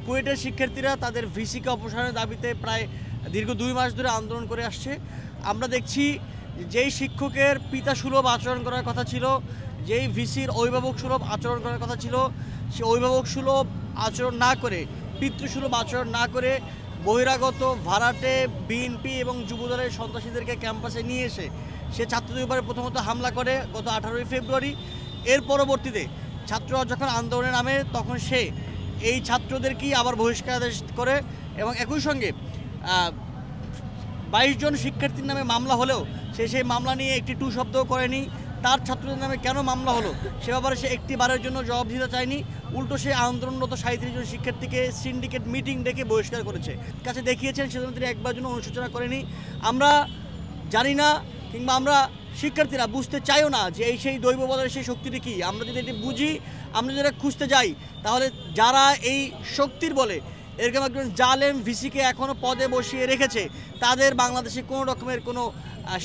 কুয়েটের শিক্ষার্থীরা তাদের ভিসিকে অপসারণের দাবিতে প্রায় দীর্ঘ 2 মাস ধরে আন্দোলন করে আসছে। আমরা দেখছি যেই শিক্ষকের পিতাসুলভ আচরণ করার কথা ছিল, যেই ভিসির অভিভাবক সুলভ আচরণ করার কথা ছিল, সে অভিভাবক সুলভ আচরণ না করে, পিতৃসুলভ আচরণ না করে বহিরাগত ভাড়াটে বিএনপি এবং যুবদলের সন্ত্রাসীদেরকে ক্যাম্পাসে নিয়ে এসে সে ছাত্রদের উপরে প্রথমত হামলা করে গত 18 ফেব্রুয়ারি। এর পরবর্তীতে ছাত্ররা যখন আন্দোলনে নামে তখন সে এই ছাত্রদেরকেই আবার বহিষ্কার আদেশ করে এবং একই সঙ্গে 22 জন শিক্ষার্থীর নামে মামলা হলেও সে সেই মামলা নিয়ে একটি টু শব্দও করেনি। তার ছাত্রদের নামে কেন মামলা হলো সে ব্যাপারে সে একটি বারের জন্য জবাব দিতে চায়নি। উল্টো সে আন্দোলনরত 37 জন শিক্ষার্থীকে সিন্ডিকেট মিটিং ডেকে বহিষ্কার করেছে, কাছে দেখিয়েছেন, সেজন্য তিনি একবার জন্য অনুশোচনা করেনি। আমরা জানি না কিংবা আমরা শিক্ষার্থীরা বুঝতে চাইও না যে সেই দৈব বলের সেই শক্তিটি কী। আমরা যদি এটি বুঝি, আমরা যদি খুঁজতে যাই, তাহলে যারা এই শক্তির বলে এরকম একজন জালেম ভিসিকে এখনও পদে বসিয়ে রেখেছে তাদের বাংলাদেশে কোনো রকমের কোনো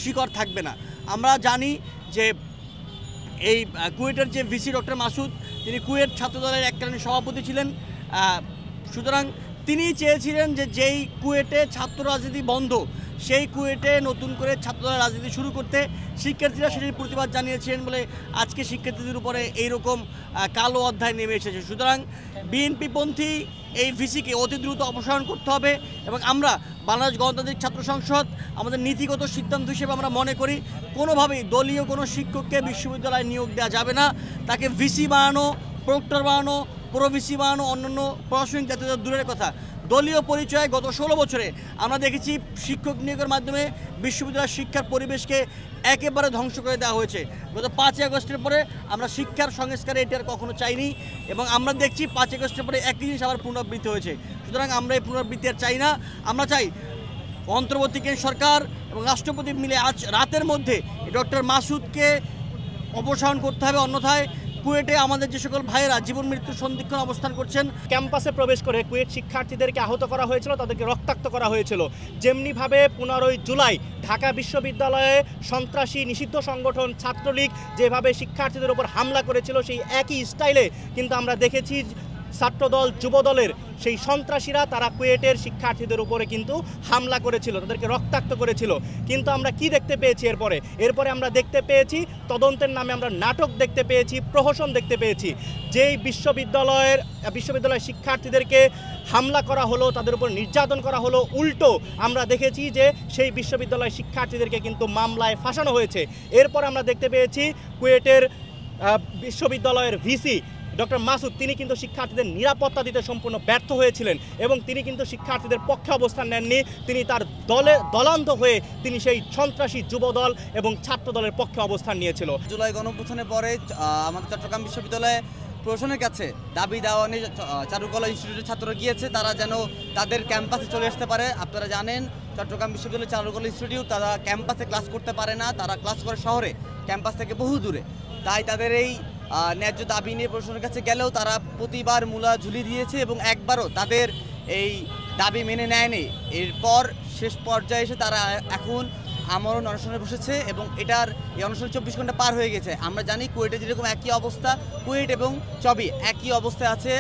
শিকড় থাকবে না। আমরা জানি যে এই কুয়েটের যে ভিসি ডক্টর মাসুদ, তিনি কুয়েট ছাত্রদলের এককালীন সভাপতি ছিলেন। সুতরাং তিনি চেয়েছিলেন যে যেই কুয়েটে ছাত্র রাজনীতি বন্ধ সেই কুয়েটে নতুন করে ছাত্রদলের রাজনীতি শুরু করতে। শিক্ষার্থীরা সেটির প্রতিবাদ জানিয়েছিলেন বলে আজকে শিক্ষার্থীদের উপরে এইরকম কালো অধ্যায় নেমে এসেছে। সুতরাং বিএনপিপন্থী এই ভিসিকে অতি দ্রুত অপসারণ করতে হবে এবং আমরা বাংলাদেশ গণতান্ত্রিক ছাত্র সংসদ আমাদের নীতিগত সিদ্ধান্ত হিসেবে আমরা মনে করি কোনোভাবেই দলীয় কোনো শিক্ষককে বিশ্ববিদ্যালয়ে নিয়োগ দেওয়া যাবে না। তাকে ভিসি বানানো, প্রক্টর বানানো, প্রভিসি বানানো অন্যান্য প্রশাসনিক জাতীয়তা দূরের কথা, দলীয় পরিচয়ে গত 16 বছরে আমরা দেখেছি শিক্ষক নিয়োগের মাধ্যমে বিশ্ববিদ্যালয়ের শিক্ষার পরিবেশকে একেবারে ধ্বংস করে দেওয়া হয়েছে। গত 5 আগস্টের পরে আমরা শিক্ষার সংস্কারে এটি আর কখনো চাইনি এবং আমরা দেখছি 5 আগস্টের পরে একই জিনিস আবার পুনরাবৃত্তি হয়েছে। সুতরাং আমরা এই পুনরাবৃত্তি আর চাই না। আমরা চাই অন্তর্বর্তীকালীন সরকার এবং রাষ্ট্রপতি মিলে আজ রাতের মধ্যে ডক্টর মাসুদকে অপসারণ করতে হবে, অন্যথায় কুয়েটে আমাদের যে সকল ভাইয়েরা জীবন মৃত্যুর সন্ধিক্ষণ অবস্থান করছেন। ক্যাম্পাসে প্রবেশ করে কুয়েট শিক্ষার্থীদেরকে আহত করা হয়েছিল, তাদেরকে রক্তাক্ত করা হয়েছিল। যেমনিভাবে 15 জুলাই ঢাকা বিশ্ববিদ্যালয়ে সন্ত্রাসী নিষিদ্ধ সংগঠন ছাত্রলীগ যেভাবে শিক্ষার্থীদের উপর হামলা করেছিল, সেই একই স্টাইলে কিন্তু আমরা দেখেছি ছাত্রদল যুবদলের সেই সন্ত্রাসীরা তারা কুয়েটের শিক্ষার্থীদের উপরে কিন্তু হামলা করেছিল, তাদেরকে রক্তাক্ত করেছিল। কিন্তু আমরা কি দেখতে পেয়েছি এরপরে আমরা দেখতে পেয়েছি তদন্তের নামে আমরা নাটক দেখতে পেয়েছি, প্রহসন দেখতে পেয়েছি। যেই বিশ্ববিদ্যালয়ের শিক্ষার্থীদেরকে হামলা করা হলো, তাদের উপর নির্যাতন করা হলো, উল্টো আমরা দেখেছি যে সেই বিশ্ববিদ্যালয়ের শিক্ষার্থীদেরকে কিন্তু মামলায় ফাঁসানো হয়েছে। এরপর আমরা দেখতে পেয়েছি কুয়েটের বিশ্ববিদ্যালয়ের ভিসি ডক্টর মাসুদ তিনি কিন্তু শিক্ষার্থীদের নিরাপত্তা দিতে সম্পূর্ণ ব্যর্থ হয়েছিলেন এবং তিনি কিন্তু শিক্ষার্থীদের পক্ষে অবস্থান নেননি। তিনি তার দলান্ধ হয়ে তিনি সেই সন্ত্রাসী যুবদল এবং ছাত্রদলের পক্ষে অবস্থান নিয়েছিল। জুলাই গণঅভ্যুত্থানের পরে আমাদের চট্টগ্রাম বিশ্ববিদ্যালয়ে প্রশাসনের কাছে দাবি দেওয়া নিয়ে চারুকলা ইনস্টিটিউটের ছাত্ররা গিয়েছে তারা যেন তাদের ক্যাম্পাসে চলে আসতে পারে। আপনারা জানেন চট্টগ্রাম বিশ্ববিদ্যালয়ের চারুকলা ইনস্টিটিউট তারা ক্যাম্পাসে ক্লাস করতে পারে না, তারা ক্লাস করে শহরে, ক্যাম্পাস থেকে বহু দূরে। তাই তাদের এই ন্যায্য দাবি নিয়ে প্রশাসনের কাছে গেলেও তারা প্রতিবার মূলা ঝুলি দিয়েছে এবং একবারও তাদের এই দাবি মেনে নেয়নি। এরপর শেষ পর্যায়ে এসে তারা এখন আমরণ অনশনে বসেছে এবং এটার এই অনশন 24 ঘন্টা পার হয়ে গেছে। আমরা জানি কুয়েটে যেরকম একই অবস্থা, কুয়েট এবং চবি একই অবস্থায় আছে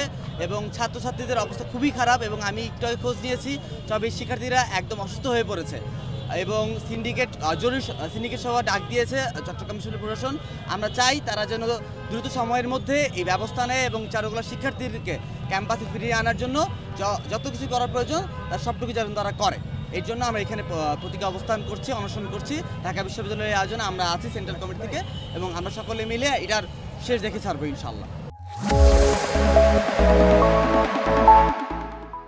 এবং ছাত্রছাত্রীদের অবস্থা খুবই খারাপ এবং আমি একটু খোঁজ নিয়েছি চবির শিক্ষার্থীরা একদম অসুস্থ হয়ে পড়েছে এবং জরুরি সিন্ডিকেট সভা ডাক দিয়েছে চট্টগ্রাম বিশ্ববিদ্যালয় প্রশাসন। আমরা চাই তারা যেন দ্রুত সময়ের মধ্যে এই ব্যবস্থা নেয় এবং চারুকলা শিক্ষার্থীদেরকে ক্যাম্পাসে ফিরিয়ে আনার জন্য যত কিছু করার প্রয়োজন তার সবটুকু যেন তারা করে। এর জন্য আমরা এখানে প্রতীকী অবস্থান করছি, অনশন করছি। ঢাকা বিশ্ববিদ্যালয়ের আয়োজনে আমরা আছি সেন্ট্রাল কমিটি থেকে এবং আমরা সকলে মিলে এটার শেষ দেখে ছাড়বো ইনশাআল্লাহ।